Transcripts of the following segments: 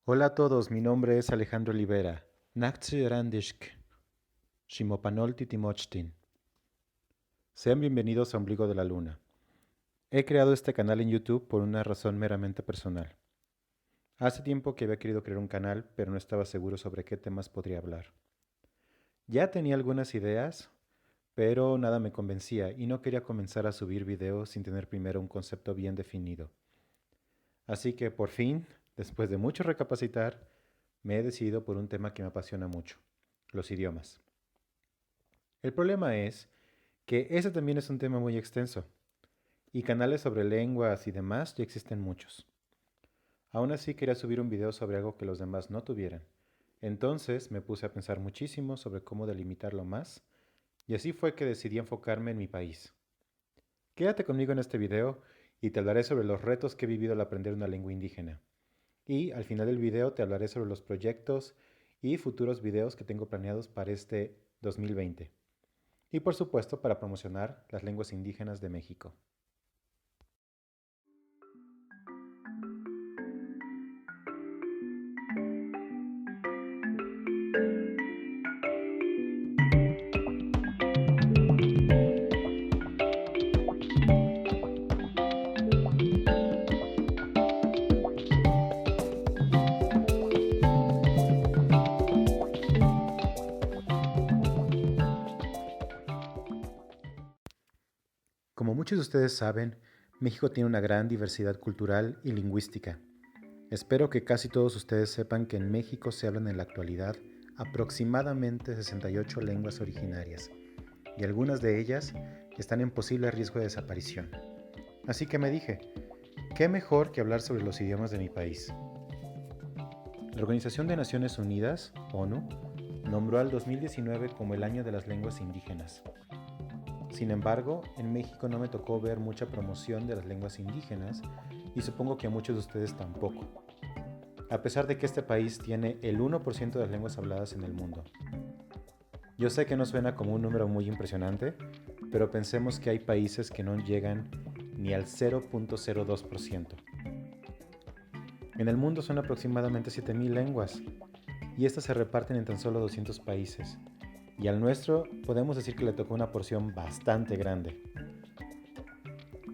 Hola a todos, mi nombre es Alejandro Olivera. Naktsi Randishk, Shimopanol Titimochtin. Sean bienvenidos a Ombligo de la Luna. He creado este canal en YouTube por una razón meramente personal. Hace tiempo que había querido crear un canal, pero no estaba seguro sobre qué temas podría hablar. Ya tenía algunas ideas, pero nada me convencía y no quería comenzar a subir videos sin tener primero un concepto bien definido. Así que por fin, después de mucho recapacitar, me he decidido por un tema que me apasiona mucho, los idiomas. El problema es que ese también es un tema muy extenso, y canales sobre lenguas y demás ya existen muchos. Aún así quería subir un video sobre algo que los demás no tuvieran. Entonces me puse a pensar muchísimo sobre cómo delimitarlo más, y así fue que decidí enfocarme en mi país. Quédate conmigo en este video y te hablaré sobre los retos que he vivido al aprender una lengua indígena. Y al final del video te hablaré sobre los proyectos y futuros videos que tengo planeados para este 2020. Y por supuesto para promocionar las lenguas indígenas de México. Como muchos de ustedes saben, México tiene una gran diversidad cultural y lingüística. Espero que casi todos ustedes sepan que en México se hablan en la actualidad aproximadamente 68 lenguas originarias, y algunas de ellas están en posible riesgo de desaparición. Así que me dije, ¿qué mejor que hablar sobre los idiomas de mi país? La Organización de Naciones Unidas, ONU, nombró al 2019 como el año de las lenguas indígenas. Sin embargo, en México no me tocó ver mucha promoción de las lenguas indígenas y supongo que a muchos de ustedes tampoco, a pesar de que este país tiene el 1% de las lenguas habladas en el mundo. Yo sé que no suena como un número muy impresionante, pero pensemos que hay países que no llegan ni al 0.02%. En el mundo son aproximadamente 7.000 lenguas y estas se reparten en tan solo 200 países. Y al nuestro podemos decir que le tocó una porción bastante grande.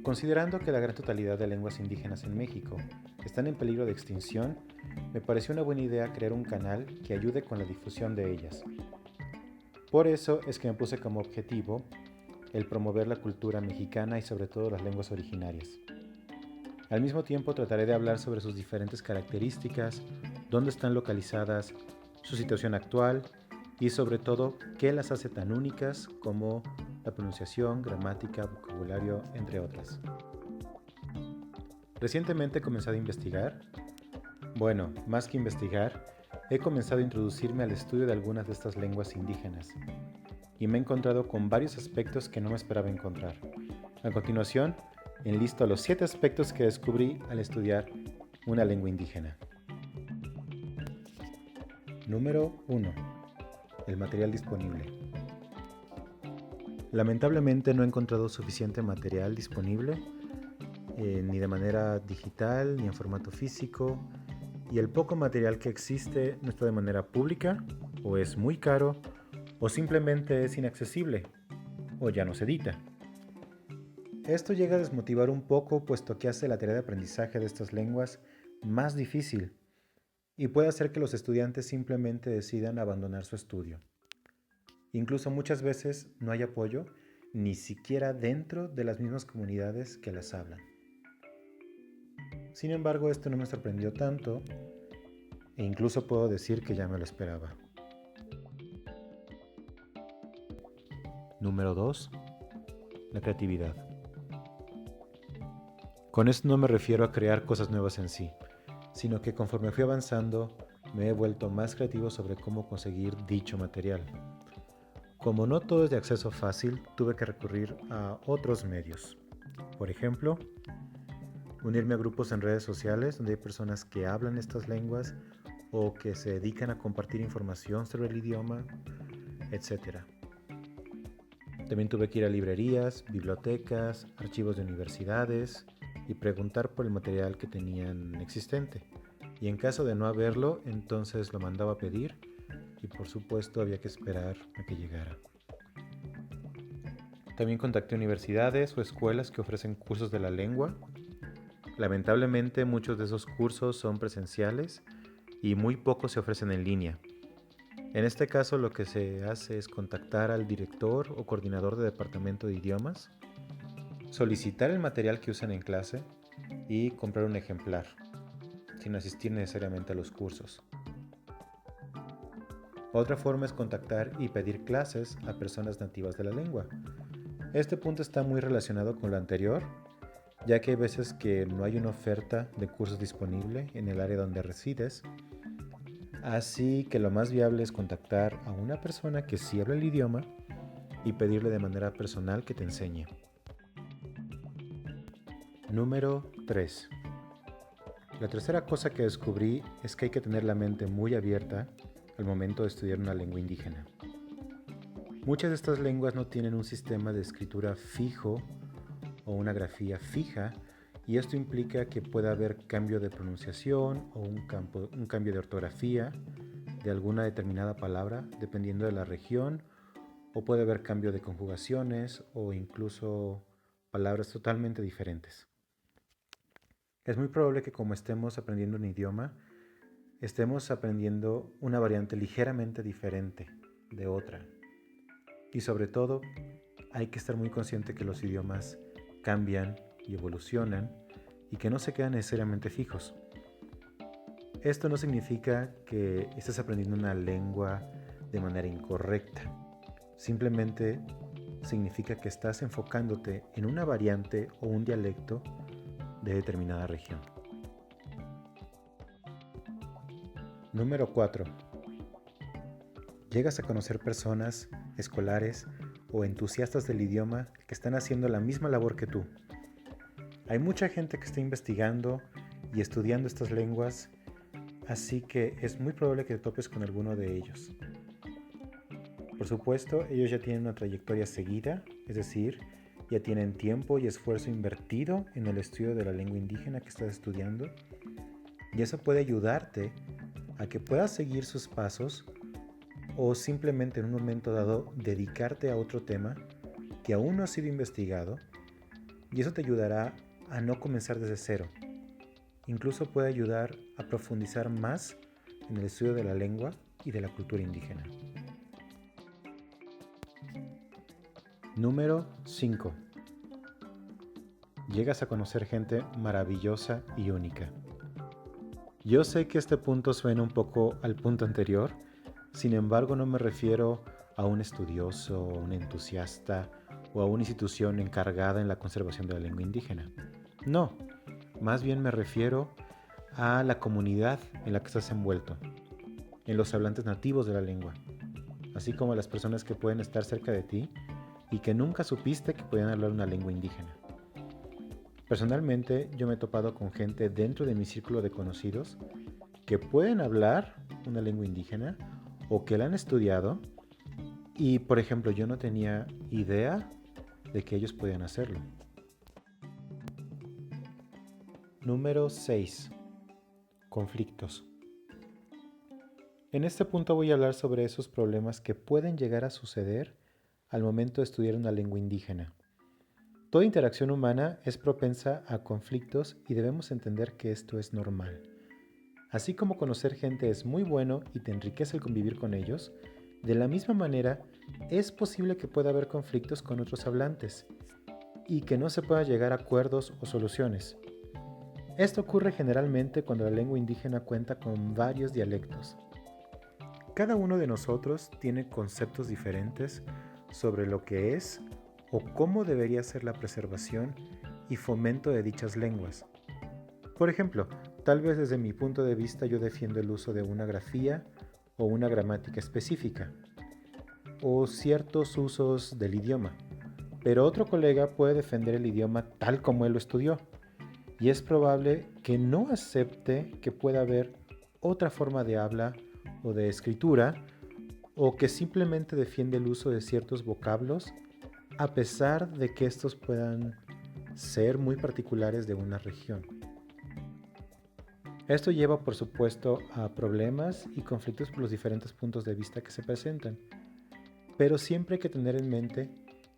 Considerando que la gran totalidad de lenguas indígenas en México están en peligro de extinción, me pareció una buena idea crear un canal que ayude con la difusión de ellas. Por eso es que me puse como objetivo el promover la cultura mexicana y sobre todo las lenguas originarias. Al mismo tiempo trataré de hablar sobre sus diferentes características, dónde están localizadas, su situación actual y sobre todo qué las hace tan únicas como la pronunciación, gramática, vocabulario, entre otras. Recientemente he comenzado a investigar. Bueno, más que investigar, he comenzado a introducirme al estudio de algunas de estas lenguas indígenas y me he encontrado con varios aspectos que no me esperaba encontrar. A continuación, enlisto los 7 aspectos que descubrí al estudiar una lengua indígena. Número 1. El material disponible. Lamentablemente no he encontrado suficiente material disponible, ni de manera digital ni en formato físico, y el poco material que existe no está de manera pública, o es muy caro, o simplemente es inaccesible, o ya no se edita. Esto llega a desmotivar un poco, puesto que hace la tarea de aprendizaje de estas lenguas más difícil y puede hacer que los estudiantes simplemente decidan abandonar su estudio. Incluso muchas veces no hay apoyo ni siquiera dentro de las mismas comunidades que las hablan. Sin embargo, esto no me sorprendió tanto e incluso puedo decir que ya me lo esperaba. Número 2. La creatividad. Con esto no me refiero a crear cosas nuevas en sí, sino que conforme fui avanzando me he vuelto más creativo sobre cómo conseguir dicho material. Como no todo es de acceso fácil, tuve que recurrir a otros medios. Por ejemplo, unirme a grupos en redes sociales donde hay personas que hablan estas lenguas o que se dedican a compartir información sobre el idioma, etc. También tuve que ir a librerías, bibliotecas, archivos de universidades y preguntar por el material que tenían existente. y en caso de no haberlo, entonces lo mandaba a pedir y por supuesto había que esperar a que llegara. También contacté universidades o escuelas que ofrecen cursos de la lengua. Lamentablemente muchos de esos cursos son presenciales y muy pocos se ofrecen en línea. En este caso lo que se hace es contactar al director o coordinador de departamento de idiomas, solicitar el material que usan en clase y comprar un ejemplar, sin asistir necesariamente a los cursos. Otra forma es contactar y pedir clases a personas nativas de la lengua. Este punto está muy relacionado con lo anterior, ya que hay veces que no hay una oferta de cursos disponible en el área donde resides, así que lo más viable es contactar a una persona que sí habla el idioma y pedirle de manera personal que te enseñe. Número 3. La tercera cosa que descubrí es que hay que tener la mente muy abierta al momento de estudiar una lengua indígena. Muchas de estas lenguas no tienen un sistema de escritura fijo o una grafía fija, y esto implica que pueda haber cambio de pronunciación o un cambio de ortografía de alguna determinada palabra dependiendo de la región, o puede haber cambio de conjugaciones o incluso palabras totalmente diferentes. Es muy probable que como estemos aprendiendo un idioma, estemos aprendiendo una variante ligeramente diferente de otra. Y sobre todo, hay que estar muy consciente que los idiomas cambian y evolucionan y que no se quedan necesariamente fijos. Esto no significa que estés aprendiendo una lengua de manera incorrecta. Simplemente significa que estás enfocándote en una variante o un dialecto de determinada región. Número 4. Llegas a conocer personas, escolares o entusiastas del idioma que están haciendo la misma labor que tú. Hay mucha gente que está investigando y estudiando estas lenguas, así que es muy probable que te topes con alguno de ellos. Por supuesto, ellos ya tienen una trayectoria seguida, es decir, ya tienen tiempo y esfuerzo invertido en el estudio de la lengua indígena que estás estudiando, y eso puede ayudarte a que puedas seguir sus pasos o simplemente en un momento dado dedicarte a otro tema que aún no ha sido investigado, y eso te ayudará a no comenzar desde cero. Incluso puede ayudar a profundizar más en el estudio de la lengua y de la cultura indígena. Número 5. Llegas a conocer gente maravillosa y única. Yo sé que este punto suena un poco al punto anterior, sin embargo no me refiero a un estudioso, un entusiasta o a una institución encargada en la conservación de la lengua indígena. No, más bien me refiero a la comunidad en la que estás envuelto, en los hablantes nativos de la lengua, así como a las personas que pueden estar cerca de ti y que nunca supiste que podían hablar una lengua indígena. Personalmente, yo me he topado con gente dentro de mi círculo de conocidos que pueden hablar una lengua indígena o que la han estudiado y, por ejemplo, yo no tenía idea de que ellos podían hacerlo. Número 6. Conflictos. En este punto voy a hablar sobre esos problemas que pueden llegar a suceder al momento de estudiar una lengua indígena. Toda interacción humana es propensa a conflictos y debemos entender que esto es normal. Así como conocer gente es muy bueno y te enriquece el convivir con ellos, de la misma manera es posible que pueda haber conflictos con otros hablantes y que no se pueda llegar a acuerdos o soluciones. Esto ocurre generalmente cuando la lengua indígena cuenta con varios dialectos. Cada uno de nosotros tiene conceptos diferentes sobre lo que es o cómo debería ser la preservación y fomento de dichas lenguas. Por ejemplo, tal vez desde mi punto de vista yo defiendo el uso de una grafía o una gramática específica, o ciertos usos del idioma, pero otro colega puede defender el idioma tal como él lo estudió, y es probable que no acepte que pueda haber otra forma de habla o de escritura, o que simplemente defiende el uso de ciertos vocablos a pesar de que estos puedan ser muy particulares de una región. Esto lleva, por supuesto, a problemas y conflictos por los diferentes puntos de vista que se presentan, pero siempre hay que tener en mente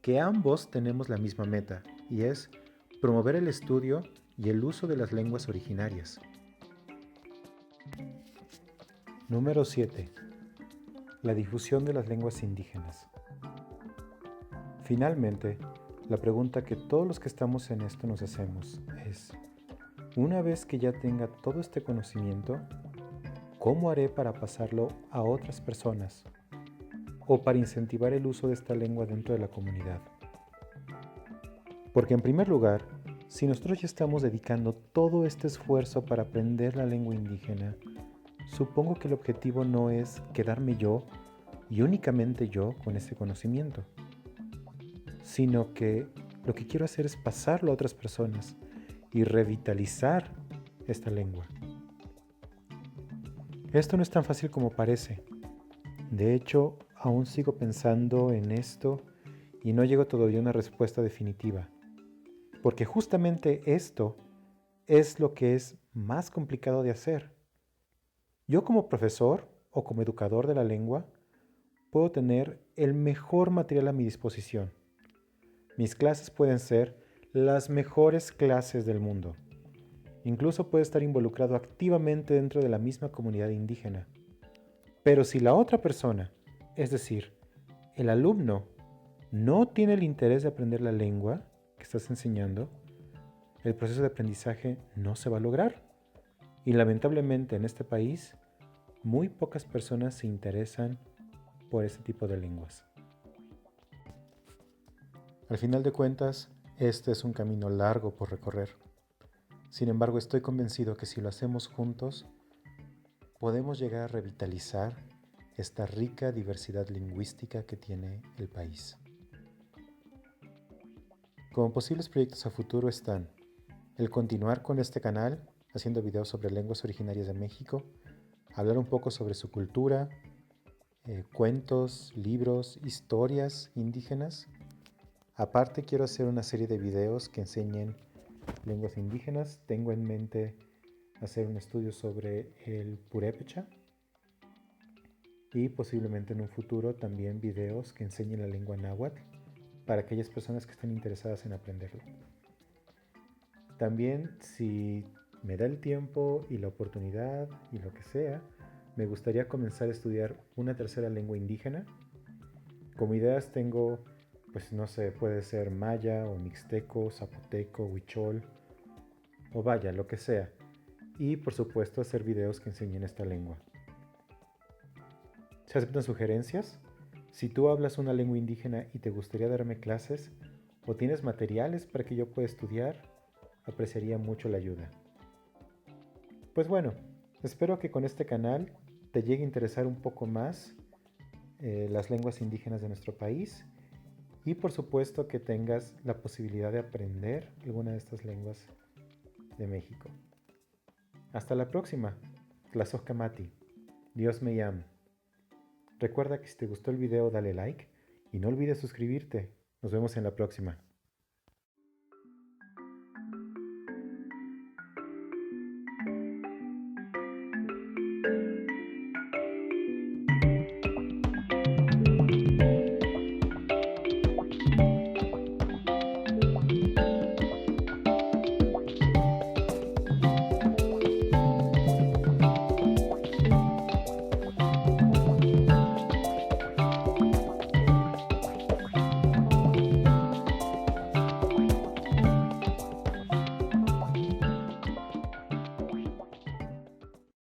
que ambos tenemos la misma meta, y es promover el estudio y el uso de las lenguas originarias. Número 7. La difusión de las lenguas indígenas. Finalmente, la pregunta que todos los que estamos en esto nos hacemos es, una vez que ya tenga todo este conocimiento, ¿cómo haré para pasarlo a otras personas o para incentivar el uso de esta lengua dentro de la comunidad? Porque en primer lugar, si nosotros ya estamos dedicando todo este esfuerzo para aprender la lengua indígena, supongo que el objetivo no es quedarme yo y únicamente yo con ese conocimiento, sino que lo que quiero hacer es pasarlo a otras personas y revitalizar esta lengua. Esto no es tan fácil como parece. De hecho, aún sigo pensando en esto y no llego todavía a una respuesta definitiva. Porque justamente esto es lo que es más complicado de hacer. Yo como profesor o como educador de la lengua puedo tener el mejor material a mi disposición. Mis clases pueden ser las mejores clases del mundo. Incluso puedo estar involucrado activamente dentro de la misma comunidad indígena. Pero si la otra persona, es decir, el alumno, no tiene el interés de aprender la lengua que estás enseñando, el proceso de aprendizaje no se va a lograr. Y lamentablemente en este país, muy pocas personas se interesan por este tipo de lenguas. Al final de cuentas, este es un camino largo por recorrer. Sin embargo, estoy convencido que si lo hacemos juntos, podemos llegar a revitalizar esta rica diversidad lingüística que tiene el país. Como posibles proyectos a futuro están el continuar con este canal, haciendo videos sobre lenguas originarias de México, hablar un poco sobre su cultura, cuentos, libros, historias indígenas. Aparte, quiero hacer una serie de videos que enseñen lenguas indígenas. Tengo en mente hacer un estudio sobre el purépecha y posiblemente en un futuro también videos que enseñen la lengua náhuatl para aquellas personas que estén interesadas en aprenderlo. También, si me da el tiempo y la oportunidad y lo que sea, me gustaría comenzar a estudiar una tercera lengua indígena. Como ideas tengo, pues no sé, puede ser maya o mixteco, zapoteco, huichol o vaya, lo que sea. Y por supuesto hacer videos que enseñen esta lengua. ¿Se aceptan sugerencias? Si tú hablas una lengua indígena y te gustaría darme clases o tienes materiales para que yo pueda estudiar, apreciaría mucho la ayuda. Pues bueno, espero que con este canal te llegue a interesar un poco más las lenguas indígenas de nuestro país y por supuesto que tengas la posibilidad de aprender alguna de estas lenguas de México. Hasta la próxima. Tlazocamati. Dios me llama. Recuerda que si te gustó el video dale like y no olvides suscribirte. Nos vemos en la próxima.